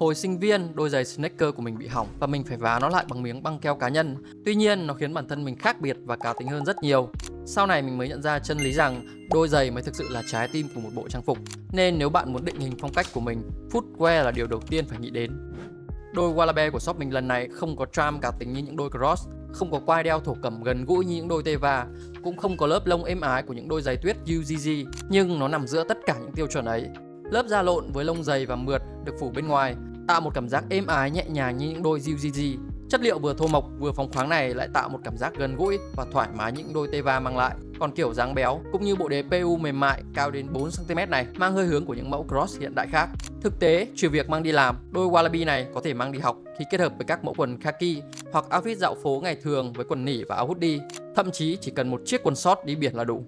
Hồi sinh viên, đôi giày sneaker của mình bị hỏng và mình phải vá nó lại bằng miếng băng keo cá nhân. Tuy nhiên, nó khiến bản thân mình khác biệt và cá tính hơn rất nhiều. Sau này mình mới nhận ra chân lý rằng đôi giày mới thực sự là trái tim của một bộ trang phục. Nên nếu bạn muốn định hình phong cách của mình, footwear là điều đầu tiên phải nghĩ đến. Đôi Wallabe của shop mình lần này không có charm cá tính như những đôi Cross, không có quai đeo thổ cẩm gần gũi như những đôi Teva, cũng không có lớp lông êm ái của những đôi giày tuyết UGG, nhưng nó nằm giữa tất cả những tiêu chuẩn ấy. Lớp da lộn với lông dày và mượt được phủ bên ngoài tạo một cảm giác êm ái nhẹ nhàng như những đôi UGG. Chất liệu vừa thô mộc vừa phóng khoáng này lại tạo một cảm giác gần gũi và thoải mái như những đôi Teva mang lại. Còn kiểu dáng béo cũng như bộ đế PU mềm mại cao đến 4 cm này mang hơi hướng của những mẫu Cross hiện đại khác. Thực tế, trừ việc mang đi làm, đôi Wallaby này có thể mang đi học khi kết hợp với các mẫu quần kaki hoặc outfit dạo phố ngày thường với quần nỉ và áo hoodie. Thậm chí chỉ cần một chiếc quần short đi biển là đủ.